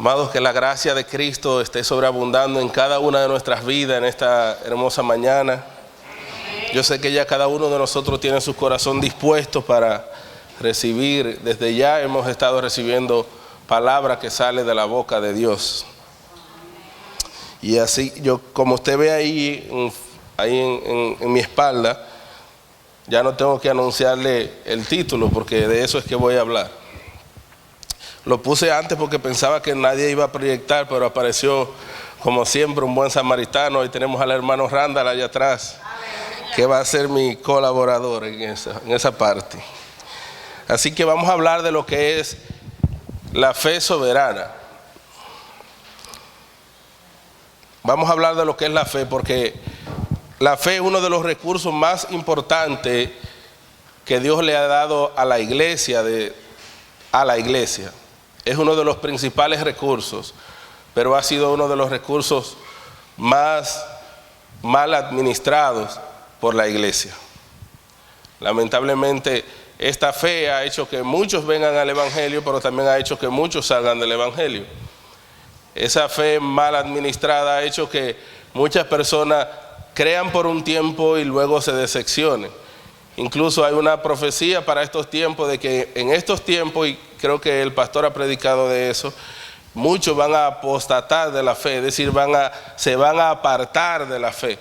Amados, que la gracia de Cristo esté sobreabundando en cada una de nuestras vidas en esta hermosa mañana. Yo sé que ya cada uno de nosotros tiene su corazón dispuesto para recibir. Desde ya hemos estado recibiendo palabra que sale de la boca de Dios. Y así, como usted ve ahí en mi espalda, ya no tengo que anunciarle el título porque de eso es que voy a hablar. Lo puse antes porque pensaba que nadie iba a proyectar, pero apareció como siempre un buen samaritano. Hoy tenemos al hermano Randall allá atrás, que va a ser mi colaborador en esa parte. Así que vamos a hablar de lo que es la fe soberana. Vamos a hablar de lo que es la fe, porque la fe es uno de los recursos más importantes que Dios le ha dado a la iglesia. Es uno de los principales recursos, pero ha sido uno de los recursos más mal administrados por la iglesia. Lamentablemente, esta fe ha hecho que muchos vengan al evangelio, pero también ha hecho que muchos salgan del evangelio. Esa fe mal administrada ha hecho que muchas personas crean por un tiempo y luego se decepcionen. Incluso hay una profecía para estos tiempos de que en estos tiempos, y creo que el pastor ha predicado de eso, muchos van a apostatar de la fe, es decir, se van a apartar de la fe.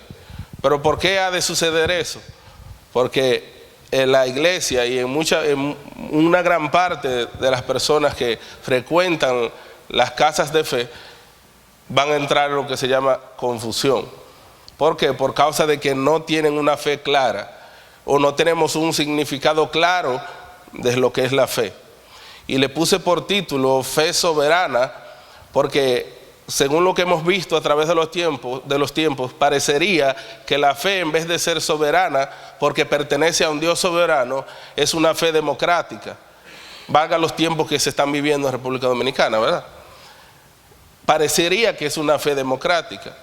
¿Pero por qué ha de suceder eso? Porque en la iglesia y en una gran parte de las personas que frecuentan las casas de fe van a entrar en lo que se llama confusión. ¿Por qué? Por causa de que no tienen una fe clara o no tenemos un significado claro de lo que es la fe. Y le puse por título Fe Soberana porque según lo que hemos visto a través de los tiempos, parecería que la fe, en vez de ser soberana porque pertenece a un Dios soberano, es una fe democrática. Valga los tiempos que se están viviendo en República Dominicana, ¿verdad? Parecería que es una fe democrática.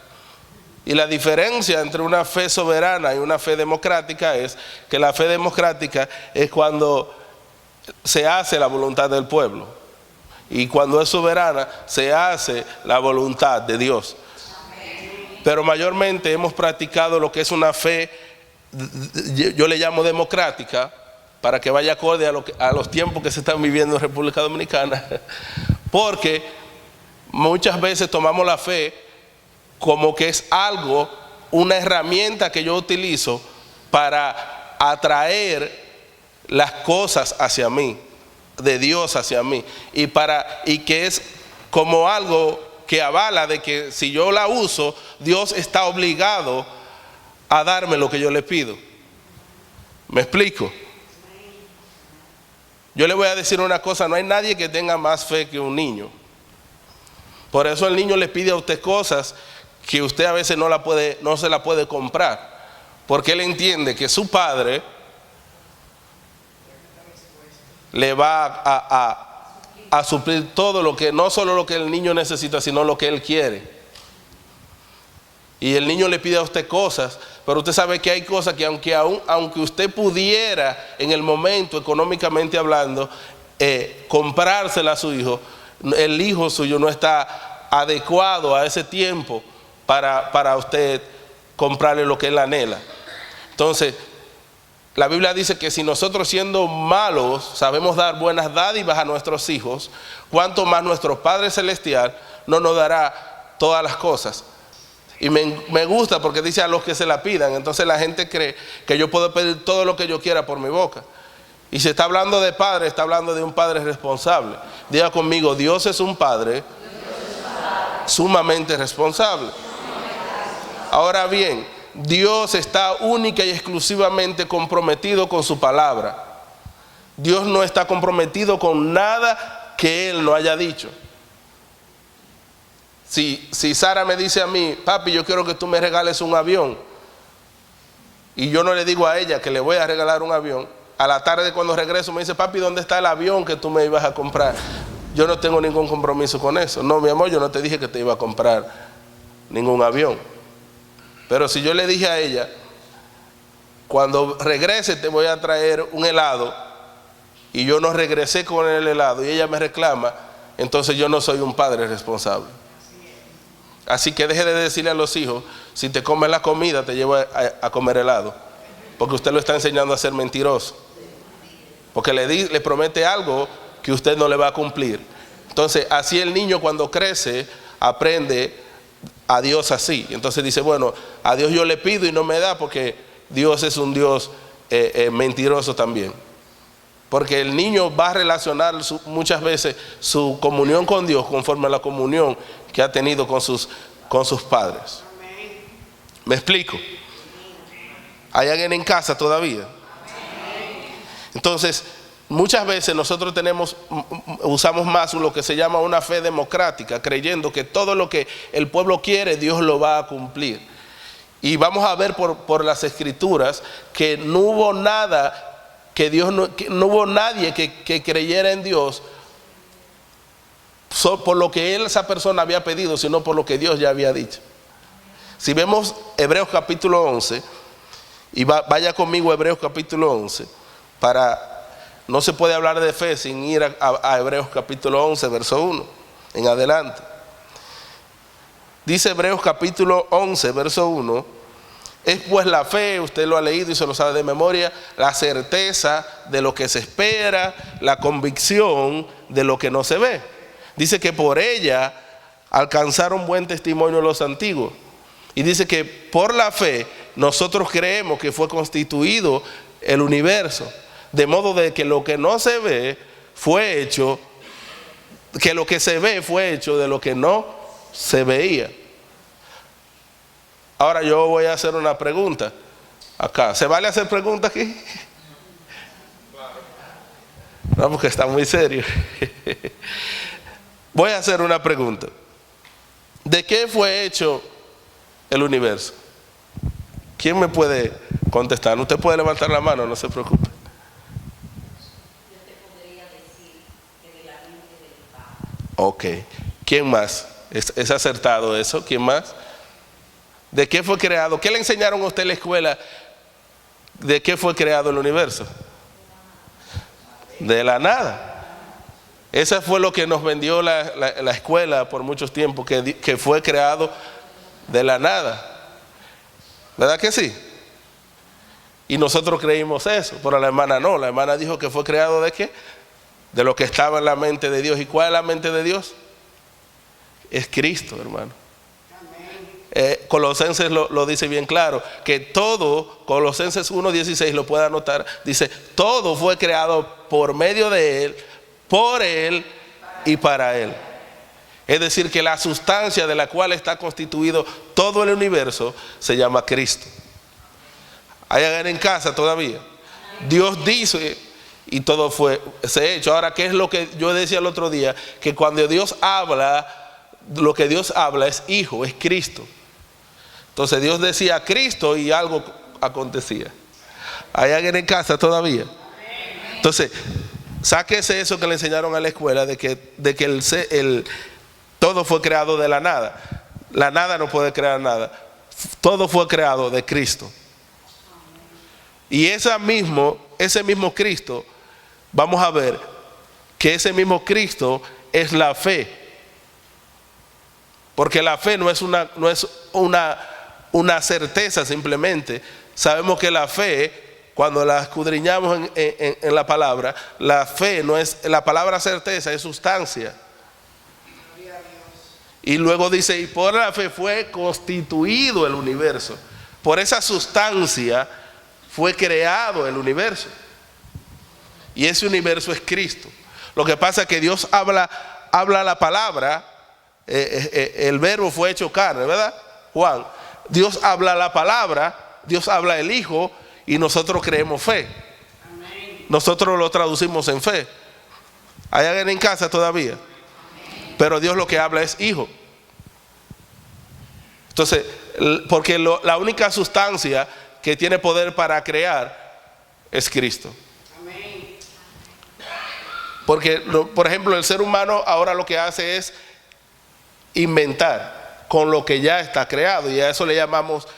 Y la diferencia entre una fe soberana y una fe democrática es que la fe democrática es cuando se hace la voluntad del pueblo. Y cuando es soberana, se hace la voluntad de Dios. Pero mayormente hemos practicado lo que es una fe, yo le llamo democrática, para que vaya acorde a los tiempos que se están viviendo en República Dominicana, porque muchas veces tomamos la fe como que es algo, una herramienta que yo utilizo para atraer las cosas hacia mí, de Dios hacia mí, y que es como algo que avala de que si yo la uso, Dios está obligado a darme lo que yo le pido. ¿Me explico? Yo le voy a decir una cosa, no hay nadie que tenga más fe que un niño. Por eso el niño le pide a usted cosas que usted a veces no se la puede comprar, porque él entiende que su padre le va a suplir todo lo que, no solo lo que el niño necesita, sino lo que él quiere. Y el niño le pide a usted cosas, pero usted sabe que hay cosas que aunque usted pudiera en el momento, económicamente hablando, comprársela a su hijo, el hijo suyo no está adecuado a ese tiempo para usted comprarle lo que él anhela. Entonces, la Biblia dice que si nosotros siendo malos sabemos dar buenas dádivas a nuestros hijos, cuánto más nuestro Padre Celestial no nos dará todas las cosas. Y me gusta porque dice a los que se la pidan. Entonces la gente cree que yo puedo pedir todo lo que yo quiera por mi boca. Y si está hablando de padre, está hablando de un padre responsable. Diga conmigo, Dios es un padre sumamente responsable. Ahora bien, Dios está única y exclusivamente comprometido con su palabra. Dios no está comprometido con nada que Él no haya dicho. Si Sara me dice a mí, papi, yo quiero que tú me regales un avión, y yo no le digo a ella que le voy a regalar un avión, a la tarde cuando regreso me dice, papi, ¿dónde está el avión que tú me ibas a comprar? Yo no tengo ningún compromiso con eso. No, mi amor, yo no te dije que te iba a comprar ningún avión. Pero si yo le dije a ella, cuando regrese te voy a traer un helado, y yo no regresé con el helado y ella me reclama, entonces yo no soy un padre responsable. Así que deje de decirle a los hijos, si te comes la comida te llevo a comer helado, porque usted lo está enseñando a ser mentiroso, porque le promete algo que usted no le va a cumplir. Entonces así el niño cuando crece aprende a Dios así. Entonces dice, bueno, a Dios yo le pido y no me da, porque Dios es un Dios mentiroso también. Porque el niño va a relacionar muchas veces su comunión con Dios conforme a la comunión que ha tenido con sus padres. ¿Me explico? ¿Hay alguien en casa todavía? Entonces, muchas veces nosotros usamos más lo que se llama una fe democrática, creyendo que todo lo que el pueblo quiere, Dios lo va a cumplir. Y vamos a ver por las escrituras que no hubo nada, que no hubo nadie que creyera en Dios por lo que esa persona había pedido, sino por lo que Dios ya había dicho. Si vemos Hebreos capítulo 11, y vaya conmigo a Hebreos capítulo 11, no se puede hablar de fe sin ir a Hebreos capítulo 11, verso 1, en adelante. Dice Hebreos capítulo 11, verso 1, es pues la fe, usted lo ha leído y se lo sabe de memoria, la certeza de lo que se espera, la convicción de lo que no se ve. Dice que por ella alcanzaron buen testimonio los antiguos. Y dice que por la fe nosotros creemos que fue constituido el universo, de modo de que lo que no se ve fue hecho, que lo que se ve fue hecho de lo que no se veía. Ahora yo voy a hacer una pregunta acá. ¿Se vale hacer preguntas aquí? No, porque está muy serio. Voy a hacer una pregunta. ¿De qué fue hecho el universo? ¿Quién me puede contestar? Usted puede levantar la mano, no se preocupe. Yo te podría decir que de la mente del Padre. Ok. ¿Quién más? ¿Es acertado eso? ¿Quién más? ¿De qué fue creado? ¿Qué le enseñaron a usted en la escuela? ¿De qué fue creado el universo? De la nada. Eso fue lo que nos vendió la escuela por muchos tiempos, que fue creado de la nada. ¿Verdad que sí? Y nosotros creímos eso, pero la hermana no. La hermana dijo que fue creado ¿de qué? De lo que estaba en la mente de Dios. ¿Y cuál es la mente de Dios? Es Cristo, hermano. Colosenses lo dice bien claro, que todo, Colosenses 1:16 lo puede anotar, dice, todo fue creado por medio de Él, por Él y para Él. Es decir, que la sustancia de la cual está constituido todo el universo se llama Cristo. ¿Hay alguien en casa todavía? Dios dice y todo se hecho. Ahora, ¿qué es lo que yo decía el otro día? Que cuando Dios habla, lo que Dios habla es Hijo, es Cristo. Entonces Dios decía Cristo y algo acontecía. ¿Hay alguien en casa todavía? Entonces, sáquese eso que le enseñaron a la escuela, de que todo fue creado de la nada. La nada no puede crear nada. Todo fue creado de Cristo. Y ese mismo Cristo, vamos a ver que ese mismo Cristo es la fe. Porque la fe no es una certeza simplemente. Sabemos que la fe, cuando la escudriñamos en la palabra, la fe no es, la palabra certeza es sustancia. Y luego dice, y por la fe fue constituido el universo. Por esa sustancia fue creado el universo. Y ese universo es Cristo. Lo que pasa es que Dios habla la palabra, el verbo fue hecho carne, ¿verdad, Juan? Dios habla la palabra, Dios habla el Hijo y nosotros creemos fe. Amén. Nosotros lo traducimos en fe. ¿Hay alguien en casa todavía? Amén. Pero Dios lo que habla es Hijo. Entonces, porque la única sustancia que tiene poder para crear es Cristo. Amén. Porque, por ejemplo, el ser humano ahora lo que hace es inventar con lo que ya está creado, y a eso le llamamos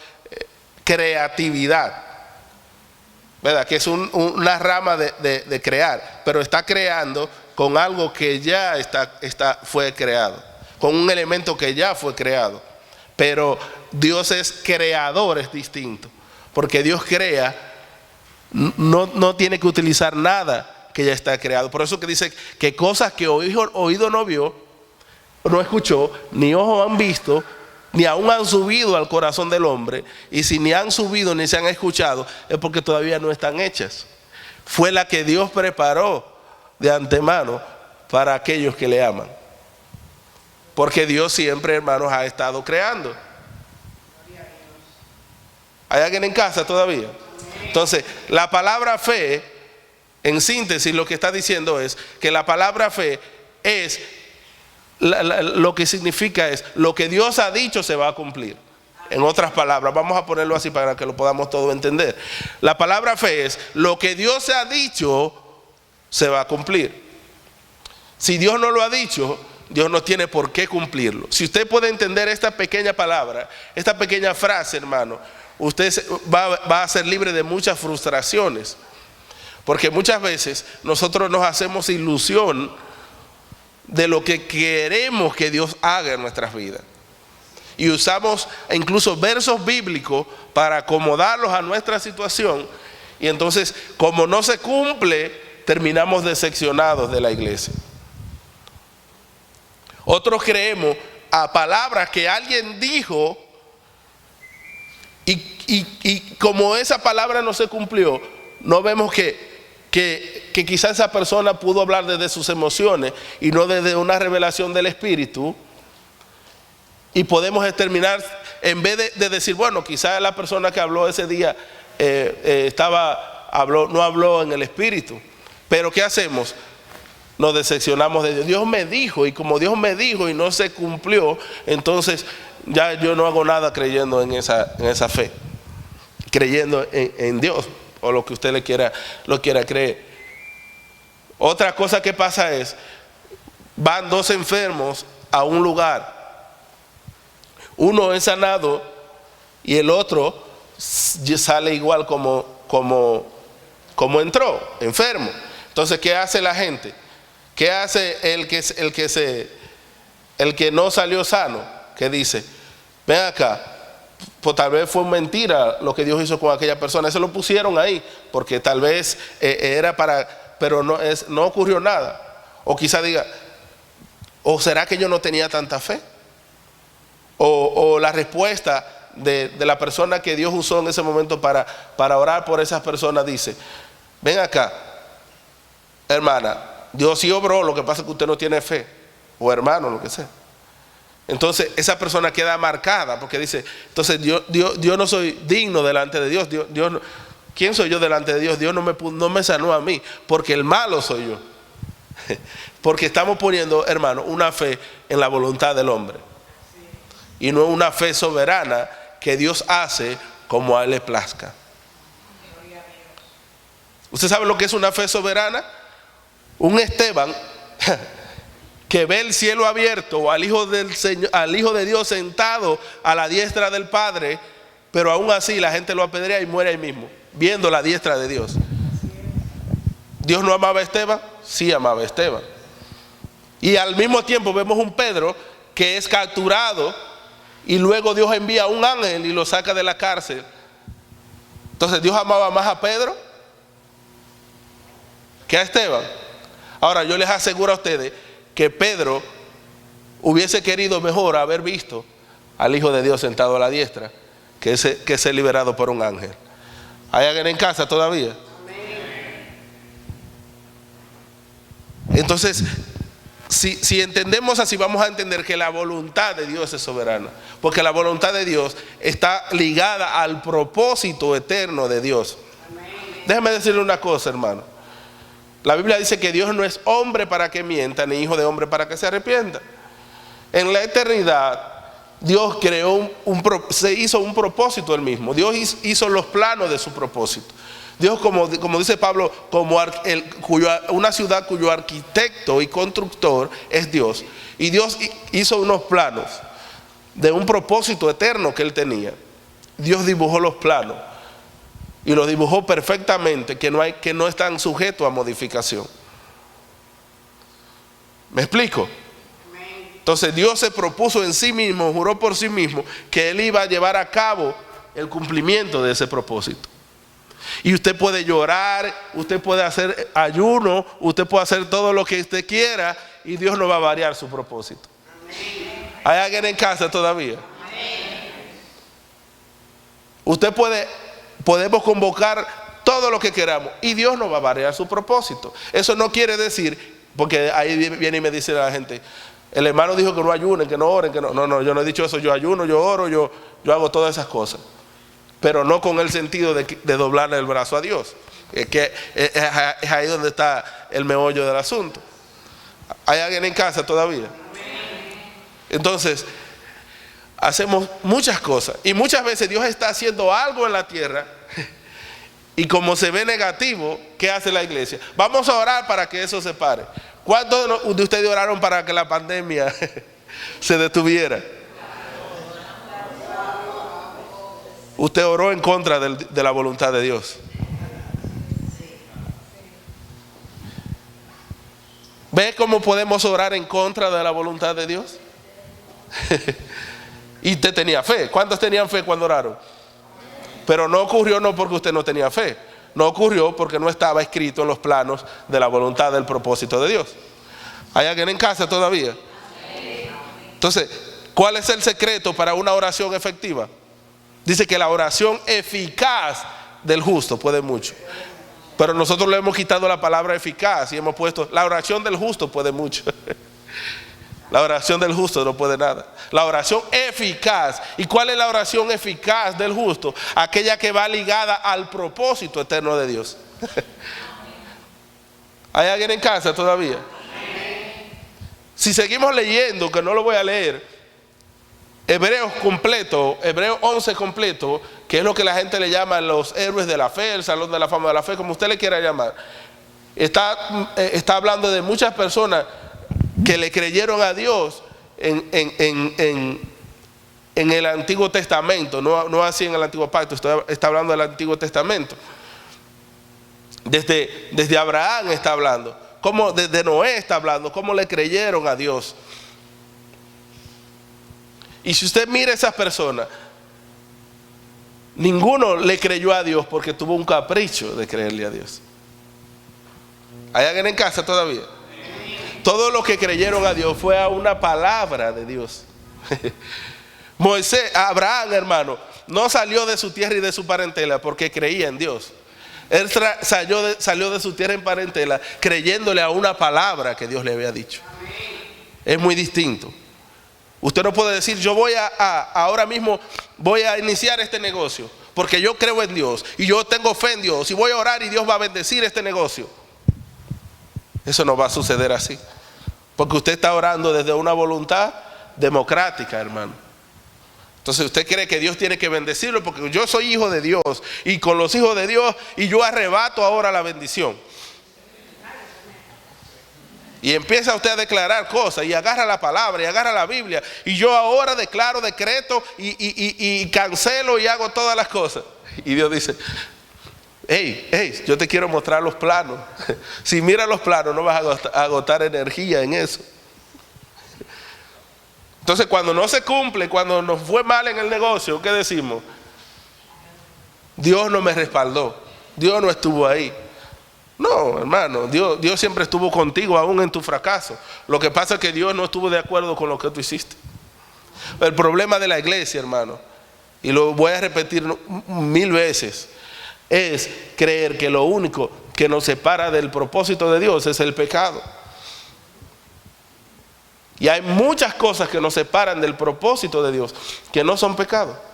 creatividad. ¿verdad? Que es una rama de crear, pero está creando con algo que ya fue creado, con un elemento que ya fue creado. Pero Dios es creador, es distinto, porque Dios crea, no tiene que utilizar nada que ya está creado. Por eso que dice que cosas que oído no vio, no escuchó, ni ojos han visto, ni aún han subido al corazón del hombre. Y si ni han subido ni se han escuchado, es porque todavía no están hechas. Fue la que Dios preparó de antemano para aquellos que le aman. Porque Dios siempre, hermanos, ha estado creando. ¿Hay alguien en casa todavía? Entonces, la palabra fe, en síntesis, lo que está diciendo es que la palabra fe es lo que significa es lo que Dios ha dicho se va a cumplir. En otras palabras, vamos a ponerlo así para que lo podamos todos entender. La palabra fe es lo que Dios ha dicho se va a cumplir. Si Dios no lo ha dicho, Dios no tiene por qué cumplirlo. Si usted puede entender esta pequeña palabra, esta pequeña frase, hermano, usted va a ser libre de muchas frustraciones. Porque muchas veces nosotros nos hacemos ilusión de lo que queremos que Dios haga en nuestras vidas. Y usamos incluso versos bíblicos para acomodarlos a nuestra situación. Y entonces, como no se cumple, terminamos decepcionados de la iglesia. Otros creemos a palabras que alguien dijo y como esa palabra no se cumplió, no vemos que quizás esa persona pudo hablar desde sus emociones y no desde una revelación del Espíritu. Y podemos terminar, en vez de decir, bueno, quizás la persona que habló ese día no habló en el Espíritu. Pero ¿qué hacemos? Nos decepcionamos de Dios. Dios me dijo, y como Dios me dijo y no se cumplió, entonces ya yo no hago nada creyendo en esa fe, creyendo en Dios, o lo que usted lo quiera creer. Otra cosa que pasa es, van dos enfermos a un lugar, uno es sanado y el otro sale igual como entró, enfermo. Entonces, ¿qué hace la gente? ¿Qué hace el que no salió sano? Que dice, ven acá, pues tal vez fue mentira lo que Dios hizo con aquella persona. Eso lo pusieron ahí porque tal vez era pero no ocurrió nada. O quizá diga, ¿o será que yo no tenía tanta fe? O la respuesta de la persona que Dios usó en ese momento para orar por esas personas dice, ven acá, hermana, Dios sí obró, lo que pasa es que usted no tiene fe, o hermano, lo que sea. Entonces esa persona queda marcada porque dice, entonces yo no soy digno delante de Dios. ¿Quién soy yo delante de Dios? Dios no me sanó a mí, porque el malo soy yo. Porque estamos poniendo, hermano, una fe en la voluntad del hombre. Y no una fe soberana que Dios hace como a Él le plazca. ¿Usted sabe lo que es una fe soberana? Un Esteban que ve el cielo abierto, o al Hijo de Dios sentado a la diestra del Padre, pero aún así la gente lo apedrea y muere ahí mismo, viendo la diestra de Dios. ¿Dios no amaba a Esteban? Sí amaba a Esteban. Y al mismo tiempo vemos un Pedro que es capturado y luego Dios envía a un ángel y lo saca de la cárcel. Entonces, ¿Dios amaba más a Pedro que a Esteban? Ahora, yo les aseguro a ustedes que Pedro hubiese querido mejor haber visto al Hijo de Dios sentado a la diestra que ser liberado por un ángel. ¿Hay alguien en casa todavía? Entonces, si entendemos así, vamos a entender que la voluntad de Dios es soberana, porque la voluntad de Dios está ligada al propósito eterno de Dios. Déjeme decirle una cosa, hermano. La Biblia dice que Dios no es hombre para que mienta, ni hijo de hombre para que se arrepienta. En la eternidad, Dios se hizo un propósito él mismo. Dios hizo los planos de su propósito. Dios, como dice Pablo, una ciudad cuyo arquitecto y constructor es Dios. Y Dios hizo unos planos de un propósito eterno que Él tenía. Dios dibujó los planos y lo dibujó perfectamente, que no están sujetos a modificación. ¿Me explico? Entonces Dios se propuso en sí mismo, juró por sí mismo, que Él iba a llevar a cabo el cumplimiento de ese propósito. Y usted puede llorar, usted puede hacer ayuno, usted puede hacer todo lo que usted quiera, y Dios no va a variar su propósito. ¿Hay alguien en casa todavía? Podemos convocar todo lo que queramos y Dios no va a variar su propósito. Eso no quiere decir, porque ahí viene y me dice la gente, el hermano dijo que no ayunen, que no oren, que no. No, yo no he dicho eso. Yo ayuno, yo oro, yo hago todas esas cosas, pero no con el sentido de doblarle el brazo a Dios. Es ahí donde está el meollo del asunto. ¿Hay alguien en casa todavía? Entonces, hacemos muchas cosas y muchas veces Dios está haciendo algo en la tierra y como se ve negativo, ¿qué hace la iglesia? Vamos a orar para que eso se pare. ¿Cuántos de ustedes oraron para que la pandemia se detuviera? Usted oró en contra de la voluntad de Dios. ¿Ve cómo podemos orar en contra de la voluntad de Dios? Y usted tenía fe. ¿Cuántos tenían fe cuando oraron? Pero no ocurrió no porque usted no tenía fe. No ocurrió porque no estaba escrito en los planos de la voluntad del propósito de Dios. ¿Hay alguien en casa todavía? Entonces, ¿cuál es el secreto para una oración efectiva? Dice que la oración eficaz del justo puede mucho. Pero nosotros le hemos quitado la palabra eficaz y hemos puesto la oración del justo puede mucho. La oración del justo no puede nada. La oración eficaz. ¿Y cuál es la oración eficaz del justo? Aquella que va ligada al propósito eterno de Dios. ¿Hay alguien en casa todavía? Si seguimos leyendo, que no lo voy a leer, Hebreos completo, Hebreos 11 completo, que es lo que la gente le llama los héroes de la fe, el salón de la fama de la fe, como usted le quiera llamar, está hablando de muchas personas que le creyeron a Dios en el Antiguo Testamento, no así en el Antiguo Pacto, está hablando del Antiguo Testamento. Desde Abraham está hablando, como desde Noé está hablando, cómo le creyeron a Dios. Y si usted mira a esas personas, ninguno le creyó a Dios porque tuvo un capricho de creerle a Dios. ¿Hay alguien en casa todavía? Todos los que creyeron a Dios fue a una palabra de Dios. Abraham, hermano, no salió de su tierra y de su parentela porque creía en Dios. Él salió de su tierra en parentela creyéndole a una palabra que Dios le había dicho. Es muy distinto. Usted no puede decir, yo ahora mismo voy a iniciar este negocio porque yo creo en Dios y yo tengo fe en Dios y voy a orar y Dios va a bendecir este negocio. Eso no va a suceder así, porque usted está orando desde una voluntad democrática, hermano. Entonces usted cree que Dios tiene que bendecirlo porque yo soy hijo de Dios y con los hijos de Dios y yo arrebato ahora la bendición. Y empieza usted a declarar cosas y agarra la palabra y agarra la Biblia y yo ahora declaro, decreto y cancelo y hago todas las cosas. Y Dios dice, hey, yo te quiero mostrar los planos. Si miras los planos no vas a agotar energía en eso. Entonces cuando no se cumple, cuando nos fue mal en el negocio, ¿qué decimos? Dios no me respaldó, Dios no estuvo ahí. No, hermano, Dios siempre estuvo contigo aún en tu fracaso. Lo que pasa es que Dios no estuvo de acuerdo con lo que tú hiciste. El problema de la iglesia, hermano, y lo voy a repetir 1000 veces, es creer que lo único que nos separa del propósito de Dios es el pecado. Y hay muchas cosas que nos separan del propósito de Dios que no son pecado.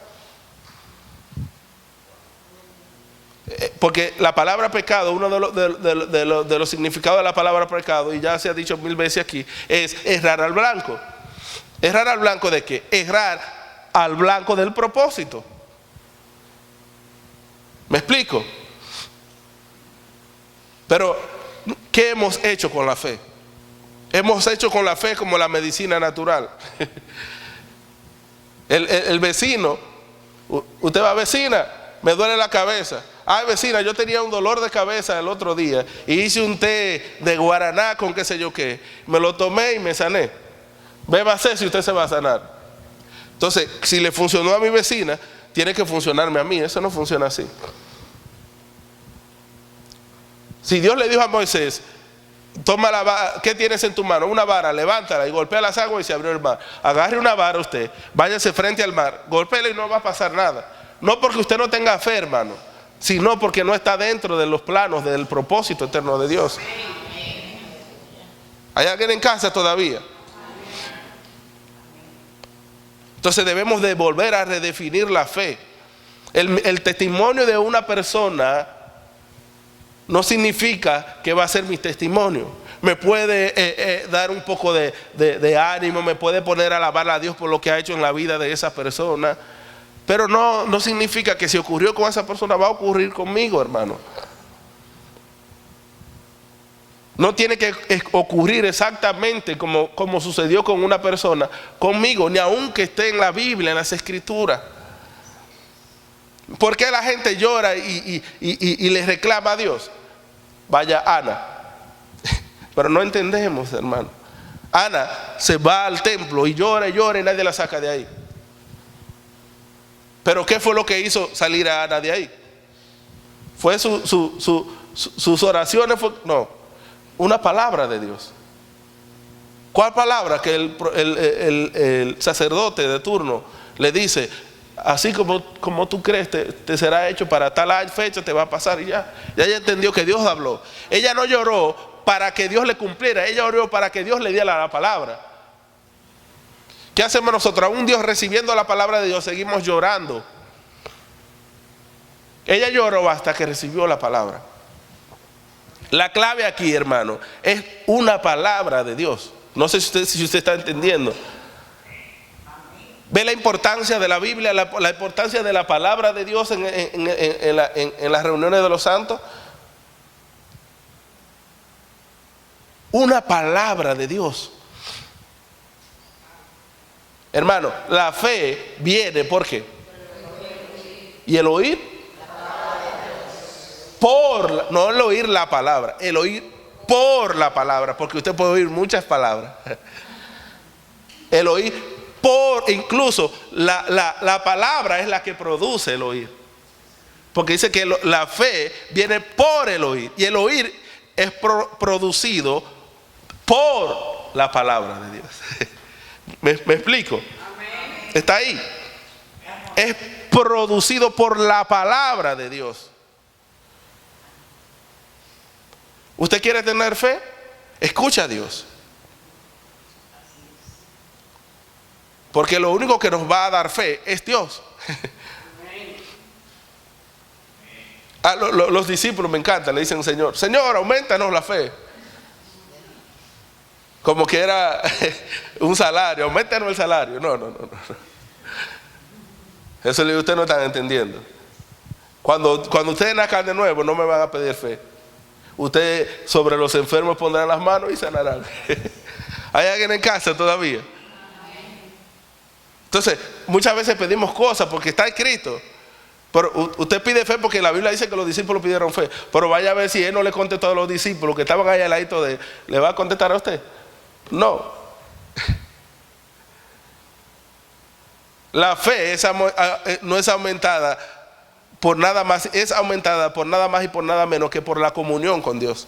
Porque la palabra pecado, uno de los significados de la palabra pecado, y ya se ha dicho 1000 veces aquí, es errar al blanco. ¿Errar al blanco de qué? Errar al blanco del propósito. ¿Me explico? Pero, ¿qué hemos hecho con la fe? Hemos hecho con la fe como la medicina natural. El vecino, usted va, vecina, me duele la cabeza. Ay, vecina, yo tenía un dolor de cabeza el otro día y hice un té de guaraná con qué sé yo qué. Me lo tomé y me sané. Bébase si usted se va a sanar. Entonces, si le funcionó a mi vecina, tiene que funcionarme a mí. Eso no funciona así. Si Dios le dijo a Moisés, toma la vara, ¿qué tienes en tu mano? Una vara, levántala y golpea las aguas y se abrió el mar. Agarre una vara usted, váyase frente al mar, golpéela y no va a pasar nada. No porque usted no tenga fe, hermano, sino porque no está dentro de los planos del propósito eterno de Dios. ¿Hay alguien en casa todavía? Entonces debemos de volver a redefinir la fe. El testimonio de una persona no significa que va a ser mi testimonio. Me puede dar un poco de ánimo, me puede poner a alabar a Dios por lo que ha hecho en la vida de esa persona, pero no significa que si ocurrió con esa persona va a ocurrir conmigo, hermano. No tiene que ocurrir exactamente como sucedió con una persona conmigo, ni aunque esté en la Biblia, en las Escrituras. ¿Por qué la gente llora y le reclama a Dios? Vaya Ana. Pero no entendemos, hermano. Ana se va al templo y llora y llora y nadie la saca de ahí. Pero ¿qué fue lo que hizo salir a Ana de ahí? ¿Fue sus oraciones? No, una palabra de Dios. ¿Cuál palabra? Que el sacerdote de turno le dice: así como tú crees te será hecho, para tal fecha te va a pasar. Y ya ella entendió que Dios habló. Ella no lloró para que Dios le cumpliera, ella oró para que Dios le diera la palabra. ¿Qué hacemos nosotros? Aún Dios recibiendo la palabra de Dios seguimos llorando. Ella lloró hasta que recibió la palabra. La clave aquí, hermano, es una palabra de Dios. No sé si usted está entendiendo. ¿Ve la importancia de la Biblia, la importancia de la palabra de Dios en las reuniones de los santos? Una palabra de Dios. Hermano, la fe viene ¿por qué? ¿Y el oír? No el oír la palabra, el oír por la palabra, porque usted puede oír muchas palabras. El oír incluso la palabra es la que produce el oír, porque dice que la fe viene por el oír, y el oír es producido por la palabra de Dios. ¿Me explico? ¿Está ahí? Es producido por la palabra de Dios. ¿Usted quiere tener fe? Escucha a Dios. Porque lo único que nos va a dar fe es Dios. Los discípulos me encantan, le dicen: Señor, aumentanos la fe. Como que era un salario, aumentanos el salario. No. Eso ustedes no están entendiendo. Cuando ustedes nazcan de nuevo, no me van a pedir fe. Ustedes sobre los enfermos pondrán las manos y sanarán. ¿Hay alguien en casa todavía? Entonces, muchas veces pedimos cosas porque está escrito. Pero usted pide fe porque la Biblia dice que los discípulos pidieron fe. Pero vaya a ver si él no le contestó a los discípulos que estaban ahí al ladito de él. ¿Le va a contestar a usted? No. La fe no es aumentada por nada más, es aumentada por nada más y por nada menos que por la comunión con Dios.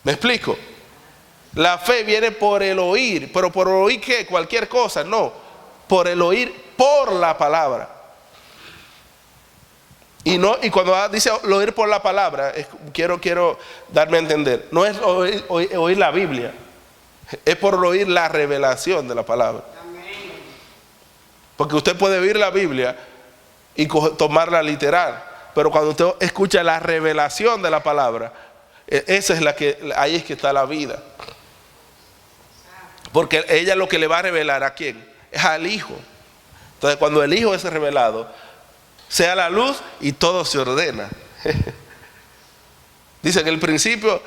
¿Me explico? La fe viene por el oír, pero por oír ¿qué? Cualquier cosa, no. Por el oír por la palabra. Y cuando dice el oír por la palabra, quiero darme a entender, no es oír la Biblia, es por oír la revelación de la palabra. Porque usted puede oír la Biblia y tomarla literal, pero cuando usted escucha la revelación de la palabra, esa es ahí es que está la vida. Porque ella lo que le va a revelar ¿a quién? Es al Hijo. Entonces cuando el Hijo es revelado, sea la luz y todo se ordena. Dice que en el principio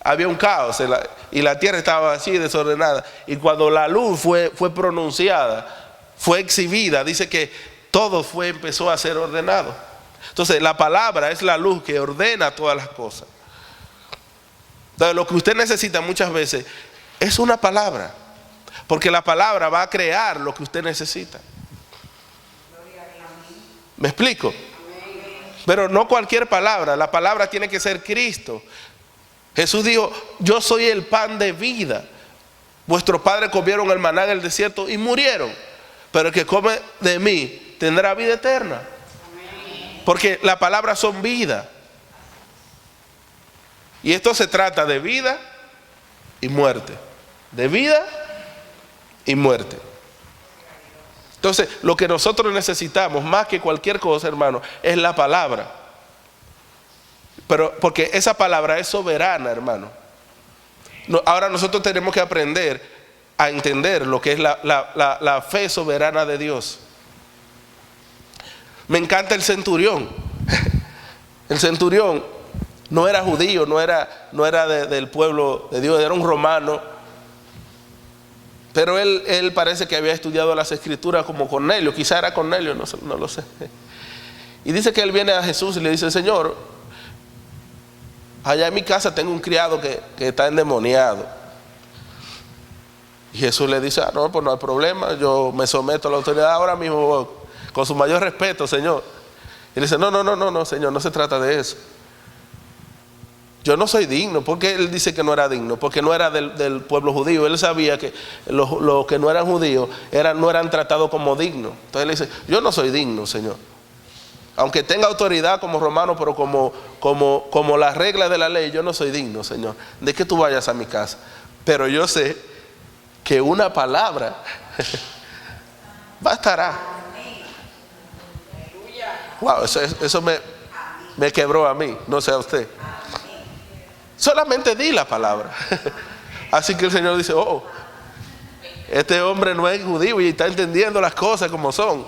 había un caos y la tierra estaba así desordenada. Y cuando la luz fue pronunciada, fue exhibida, dice que todo empezó a ser ordenado. Entonces la palabra es la luz que ordena todas las cosas. Entonces lo que usted necesita muchas veces es una palabra, porque la palabra va a crear lo que usted necesita. ¿Me explico? Pero no cualquier palabra, la palabra tiene que ser Cristo. Jesús dijo, yo soy el pan de vida. Vuestros padres comieron el maná en el desierto y murieron, pero el que come de mí tendrá vida eterna. Porque las palabras son vida. Y esto se trata de vida y muerte. De vida y muerte. Entonces, lo que nosotros necesitamos, más que cualquier cosa, hermano, es la palabra. Pero porque esa palabra es soberana, hermano. Ahora nosotros tenemos que aprender a entender lo que es la fe soberana de Dios. Me encanta el centurión. El centurión no era judío, no era del pueblo de Dios, era un romano. Pero él parece que había estudiado las escrituras como Cornelio, quizá era Cornelio, no lo sé. Y dice que él viene a Jesús y le dice, Señor, allá en mi casa tengo un criado que está endemoniado. Y Jesús le dice, no, pues no hay problema, yo me someto a la autoridad ahora mismo, con su mayor respeto, Señor. Y le dice, no, Señor, no se trata de eso. Yo no soy digno. ¿Por qué él dice que no era digno? Porque no era del pueblo judío. Él sabía que los que no eran judíos no eran tratados como dignos. Entonces él dice, yo no soy digno, Señor. Aunque tenga autoridad como romano, pero como las reglas de la ley, yo no soy digno, Señor, de que tú vayas a mi casa. Pero yo sé que una palabra bastará. Wow, eso me quebró a mí, no sé a usted. Solamente di la palabra. Así que el Señor dice, este hombre no es judío y está entendiendo las cosas como son.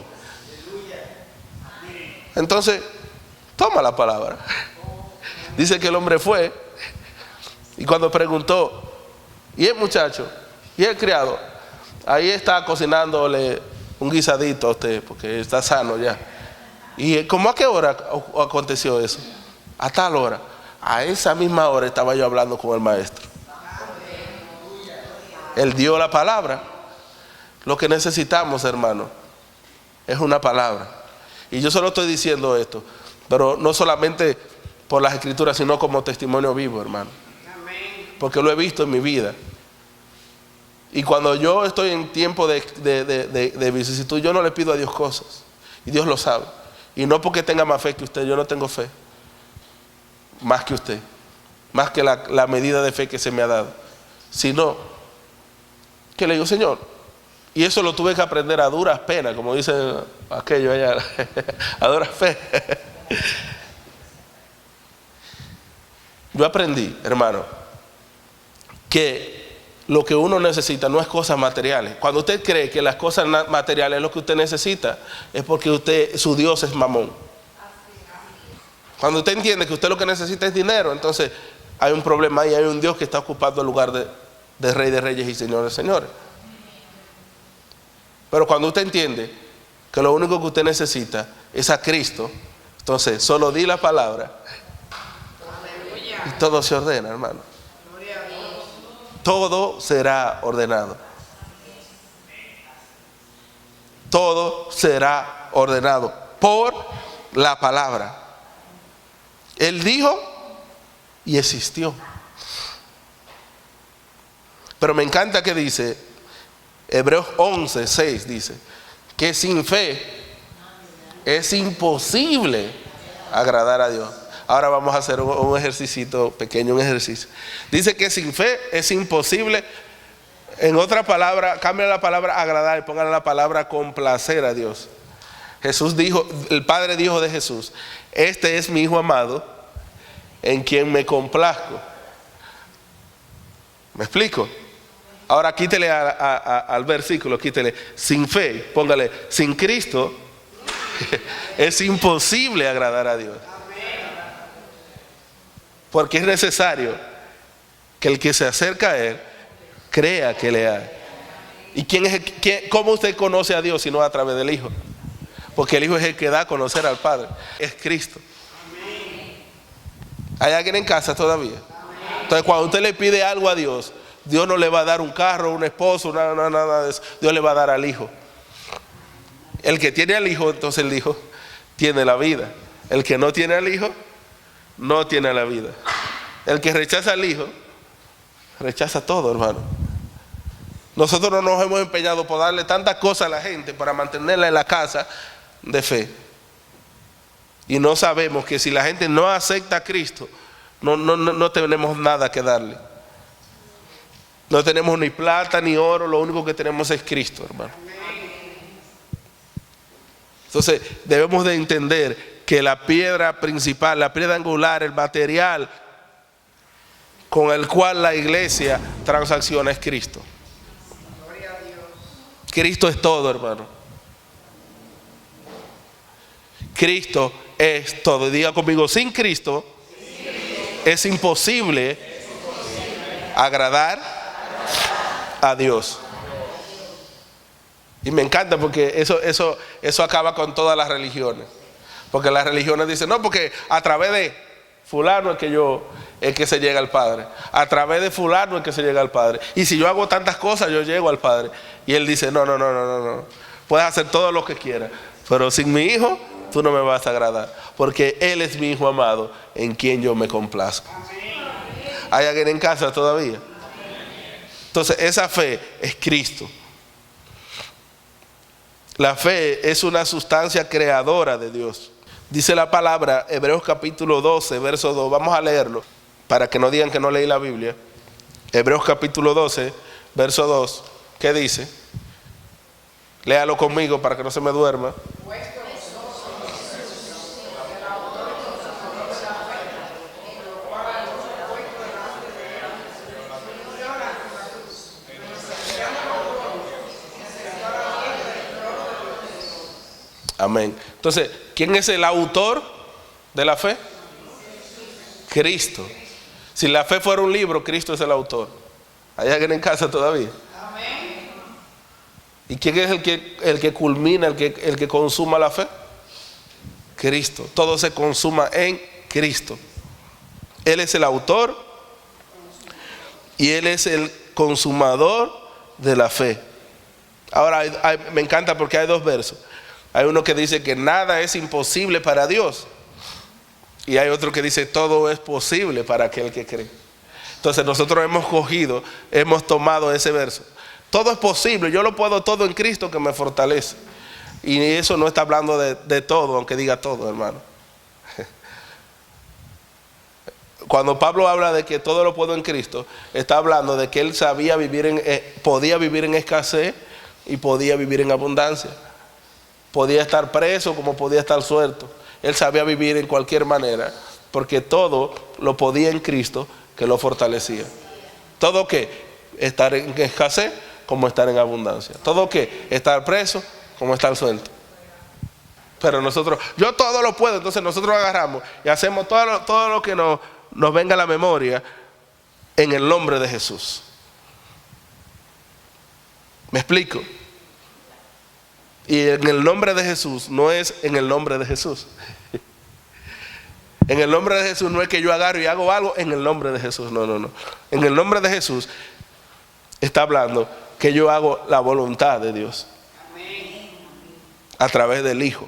Entonces, toma la palabra. Dice que el hombre fue y cuando preguntó, ¿y el muchacho? ¿Y el criado? Ahí está cocinándole un guisadito a usted porque está sano ya. ¿Y cómo a qué hora aconteció eso? A tal hora. A esa misma hora estaba yo hablando con el maestro. Él dio la palabra. Lo que necesitamos, hermano, es una palabra. Y yo solo estoy diciendo esto, pero no solamente por las escrituras, sino como testimonio vivo, hermano. Porque lo he visto en mi vida. Y cuando yo estoy en tiempo de vicisitud, yo no le pido a Dios cosas. Y Dios lo sabe. Y no porque tenga más fe que usted, yo no tengo fe. Más que usted, más que la medida de fe que se me ha dado, sino que le digo, Señor, y eso lo tuve que aprender a duras penas, como dice aquello allá, a duras fe. Yo aprendí, hermano, que lo que uno necesita no es cosas materiales. Cuando usted cree que las cosas materiales es lo que usted necesita, es porque su Dios es Mamón. Cuando usted entiende que usted lo que necesita es dinero, entonces hay un problema ahí, hay un Dios que está ocupando el lugar de Rey de Reyes y Señor de Señores. Pero cuando usted entiende que lo único que usted necesita es a Cristo, entonces solo di la palabra y todo se ordena, hermano. Todo será ordenado. Todo será ordenado por la palabra. Él dijo y existió. Pero me encanta que dice, Hebreos 11:6 dice, que sin fe es imposible agradar a Dios. Ahora vamos a hacer un ejercicio pequeño, un ejercicio. Dice que sin fe es imposible, en otra palabra, cambia la palabra agradar y pongan la palabra complacer a Dios. Jesús dijo, el Padre dijo de Jesús, este es mi Hijo amado, en quien me complazco. ¿Me explico? Ahora quítele al versículo, quítele, sin fe, póngale, sin Cristo es imposible agradar a Dios. Porque es necesario que el que se acerca a Él crea que le hay ¿Y cómo usted conoce a Dios si no a través del Hijo? Porque el Hijo es el que da a conocer al Padre. Es Cristo. ¿Hay alguien en casa todavía? Entonces cuando usted le pide algo a Dios, Dios no le va a dar un carro, un esposo, nada de eso. Dios le va a dar al Hijo. El que tiene al Hijo, entonces el Hijo tiene la vida. El que no tiene al Hijo, no tiene la vida. El que rechaza al Hijo, rechaza todo, hermano. Nosotros no nos hemos empeñado por darle tantas cosas a la gente para mantenerla en la casa de fe. Y no sabemos que si la gente no acepta a Cristo, no tenemos nada que darle. No tenemos ni plata ni oro, lo único que tenemos es Cristo, hermano. Entonces debemos de entender que la piedra principal, la piedra angular, el material con el cual la iglesia transacciona es Cristo. Cristo es todo, hermano. Cristo es todo. Diga conmigo, sin Cristo es imposible agradar a Dios. Y me encanta porque eso acaba con todas las religiones. Porque las religiones dicen, no, porque a través de fulano es que se llega al Padre. A través de fulano es que se llega al Padre. Y si yo hago tantas cosas, yo llego al Padre. Y él dice, no. Puedes hacer todo lo que quieras, pero sin mi Hijo, tú no me vas a agradar. Porque Él es mi Hijo amado, en quien yo me complazco. ¿Hay alguien en casa todavía? Entonces, esa fe es Cristo. La fe es una sustancia creadora de Dios. Dice la palabra, Hebreos capítulo 12, verso 2. Vamos a leerlo, para que no digan que no leí la Biblia. Hebreos capítulo 12, verso 2. ¿Qué dice? Léalo conmigo para que no se me duerma. Amén. Entonces, ¿quién es el autor de la fe? Cristo. Si la fe fuera un libro, Cristo es el autor. ¿Hay alguien en casa todavía? Amén. ¿Y quién es el que culmina, el que consuma la fe? Cristo. Todo se consuma en Cristo. Él es el autor y Él es el consumador de la fe. Ahora me encanta porque hay dos versos. Hay uno que dice que nada es imposible para Dios. Y hay otro que dice todo es posible para aquel que cree. Entonces nosotros hemos tomado ese verso. Todo es posible, yo lo puedo todo en Cristo que me fortalece. Y eso no está hablando de todo, aunque diga todo, hermano. Cuando Pablo habla de que todo lo puedo en Cristo, está hablando de que él podía vivir en escasez y podía vivir en abundancia. Podía estar preso como podía estar suelto. Él sabía vivir en cualquier manera, porque todo lo podía en Cristo que lo fortalecía. Todo que estar en escasez como estar en abundancia. Todo que estar preso como estar suelto. Pero nosotros, yo todo lo puedo, entonces nosotros agarramos y hacemos todo lo que nos venga a la memoria en el nombre de Jesús. ¿Me explico? Y en el nombre de Jesús no es en el nombre de Jesús. En el nombre de Jesús no es que yo agarro y hago algo en el nombre de Jesús. No. En el nombre de Jesús está hablando que yo hago la voluntad de Dios. A través del Hijo.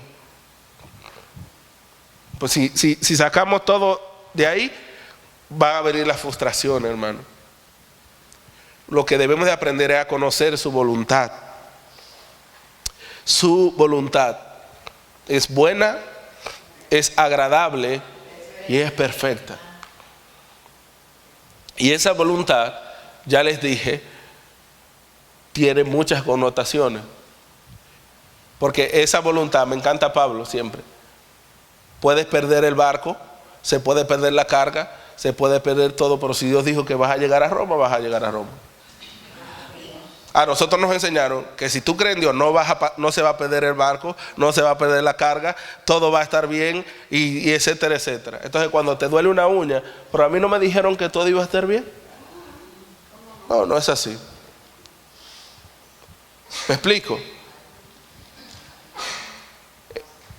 Pues si sacamos todo de ahí, va a venir la frustración, hermano. Lo que debemos de aprender es a conocer su voluntad. Su voluntad es buena, es agradable y es perfecta. Y esa voluntad, ya les dije, tiene muchas connotaciones. Porque esa voluntad, me encanta Pablo siempre. Puedes perder el barco, se puede perder la carga, se puede perder todo, pero si Dios dijo que vas a llegar a Roma, vas a llegar a Roma. A nosotros nos enseñaron que si tú crees en Dios no se va a perder el barco, no se va a perder la carga, todo va a estar bien y etcétera, etcétera. Entonces cuando te duele una uña, pero a mí no me dijeron que todo iba a estar bien. No es así. ¿Me explico?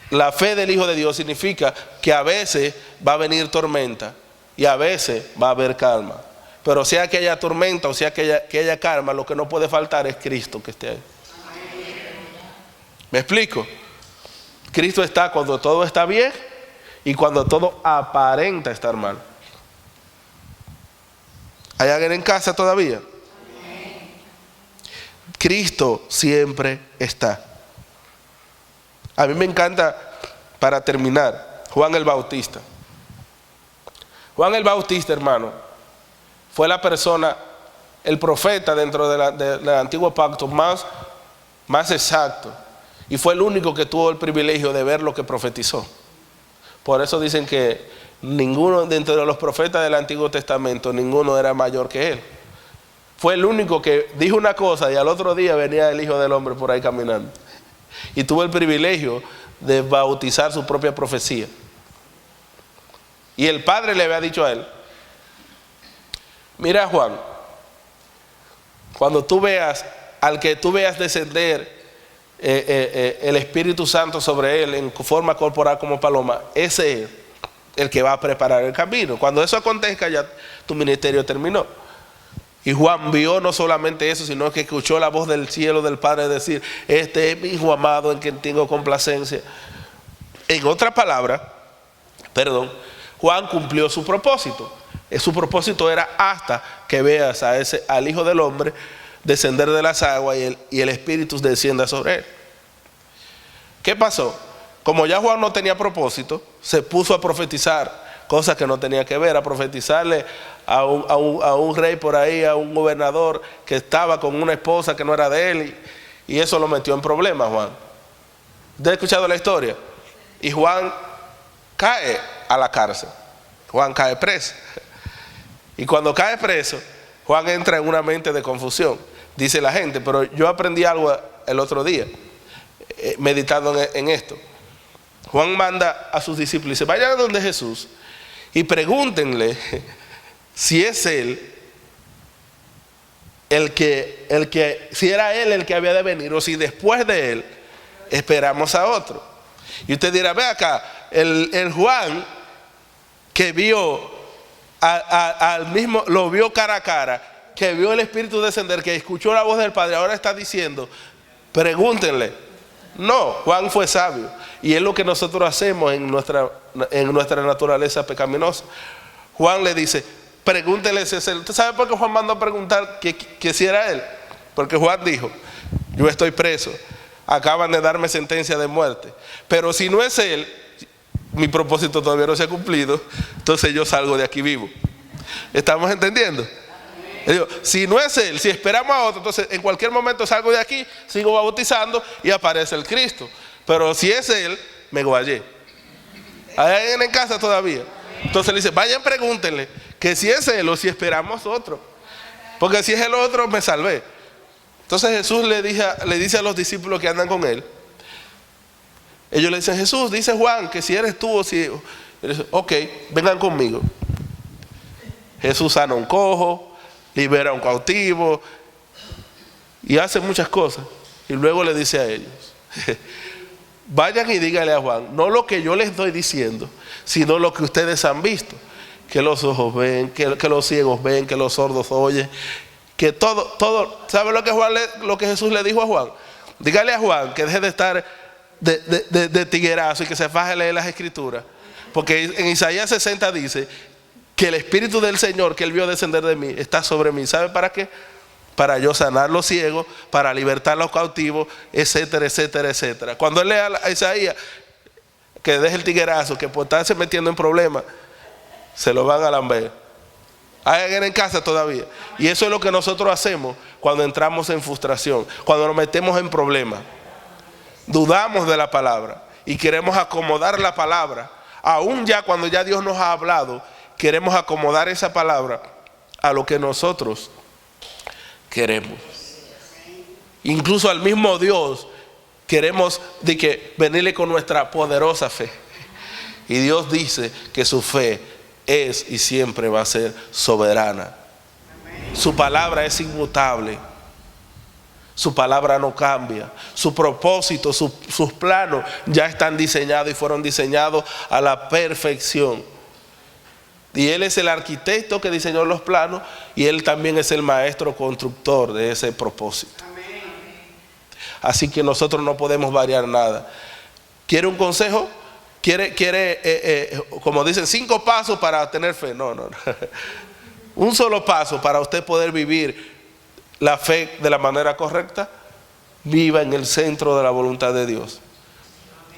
La fe del Hijo de Dios significa que a veces va a venir tormenta y a veces va a haber calma. Pero sea que haya tormenta o sea que haya calma, lo que no puede faltar es Cristo que esté ahí. ¿Me explico? Cristo está cuando todo está bien y cuando todo aparenta estar mal. ¿Hay alguien en casa todavía? Cristo siempre está. A mí me encanta, para terminar, Juan el Bautista. Juan el Bautista, hermano, fue la persona, el profeta dentro del antiguo pacto más exacto. Y fue el único que tuvo el privilegio de ver lo que profetizó. Por eso dicen que ninguno dentro de los profetas del Antiguo Testamento, ninguno era mayor que él. Fue el único que dijo una cosa y al otro día venía el Hijo del Hombre por ahí caminando. Y tuvo el privilegio de bautizar su propia profecía. Y el Padre le había dicho a él: mira, Juan, cuando tú veas al que tú veas descender el Espíritu Santo sobre él en forma corporal como paloma, ese es el que va a preparar el camino. Cuando eso acontezca, ya tu ministerio terminó. Y Juan vio no solamente eso, sino que escuchó la voz del cielo del Padre decir: este es mi Hijo amado en quien tengo complacencia. En otras palabras, Juan cumplió su propósito. Su propósito era hasta que veas al Hijo del Hombre descender de las aguas y el Espíritu descienda sobre él. ¿Qué pasó? Como ya Juan no tenía propósito, se puso a profetizar cosas que no tenía que ver, a profetizarle a un rey por ahí, a un gobernador que estaba con una esposa que no era de él, y eso lo metió en problemas, Juan. ¿Usted ha escuchado la historia? Y Juan cae a la cárcel. Juan cae preso. Y cuando cae preso, Juan entra en una mente de confusión. Dice la gente, pero yo aprendí algo el otro día, meditando en esto. Juan manda a sus discípulos y dice: vayan a donde Jesús y pregúntenle si es él si era él el que había de venir, o si después de él esperamos a otro. Y usted dirá: ve acá, el Juan que vio al mismo, lo vio cara a cara, que vio el Espíritu descender, que escuchó la voz del Padre, ahora está diciendo: pregúntenle. No, Juan fue sabio, y es lo que nosotros hacemos en nuestra naturaleza pecaminosa. Juan le dice: pregúntele si es él. ¿Usted sabe por qué Juan mandó a preguntar que si era él? Porque Juan dijo: yo estoy preso, acaban de darme sentencia de muerte, pero si no es él, mi propósito todavía no se ha cumplido, entonces yo salgo de aquí vivo. ¿Estamos entendiendo? Digo, si no es él, si esperamos a otro, entonces en cualquier momento salgo de aquí, sigo bautizando y aparece el Cristo. Pero si es él, me guayé. ¿Hay alguien en casa todavía? Entonces le dice: vayan, pregúntenle que si es él o si esperamos otro, porque si es el otro, me salvé. Entonces Jesús le dice a los discípulos que andan con él, ellos le dicen: Jesús, dice Juan que si eres tú o si... Él dice: ok, vengan conmigo. Jesús sana a un cojo, libera a un cautivo y hace muchas cosas. Y luego le dice a ellos: vayan y díganle a Juan, no lo que yo les estoy diciendo, sino lo que ustedes han visto, que los ojos ven, que los ciegos ven, que los sordos oyen, que todo. ¿Sabe lo que Jesús le dijo a Juan? Dígale a Juan que deje de estar de tiguerazo y que se faje a leer las escrituras, porque en Isaías 60 dice que el Espíritu del Señor que él vio descender de mí está sobre mí. ¿Sabe para qué? Para yo sanar los ciegos, para libertar los cautivos, etcétera, etcétera, etcétera. Cuando él lea a Isaías que deje el tiguerazo, que por estarse metiendo en problemas, se lo van a lamber. Hay alguien en casa todavía. Y eso es lo que nosotros hacemos cuando entramos en frustración, cuando nos metemos en problemas. Dudamos de la palabra y queremos acomodar la palabra. Aún ya cuando ya Dios nos ha hablado, queremos acomodar esa palabra a lo que nosotros queremos. Incluso al mismo Dios queremos venirle con nuestra poderosa fe. Y Dios dice que su fe es y siempre va a ser soberana. Su palabra es inmutable. Su palabra no cambia. Su propósito, sus planos ya están diseñados y fueron diseñados a la perfección. Y Él es el arquitecto que diseñó los planos y Él también es el maestro constructor de ese propósito. Así que nosotros no podemos variar nada. ¿Quiere un consejo? ¿Quiere como dicen, 5 pasos para tener fe? No. Un solo paso para usted poder vivir la fe de la manera correcta. Viva en el centro de la voluntad de Dios.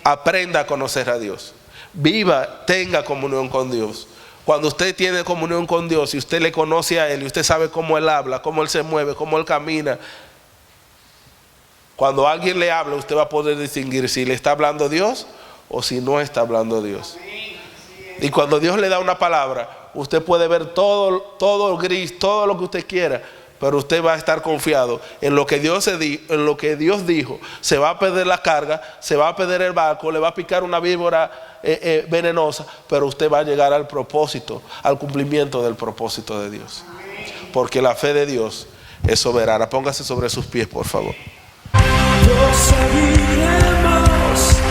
Aprenda a conocer a Dios. Viva, tenga comunión con Dios. Cuando usted tiene comunión con Dios y usted le conoce a Él y usted sabe cómo Él habla, cómo Él se mueve, cómo Él camina, cuando alguien le habla, usted va a poder distinguir si le está hablando Dios o si no está hablando Dios. Y cuando Dios le da una palabra, usted puede ver todo gris, todo lo que usted quiera, pero usted va a estar confiado en lo que Dios dijo. Se va a perder la carga, se va a perder el barco, le va a picar una víbora venenosa, pero usted va a llegar al propósito, al cumplimiento del propósito de Dios. Porque la fe de Dios es soberana. Póngase sobre sus pies, por favor. Lo seguiremos.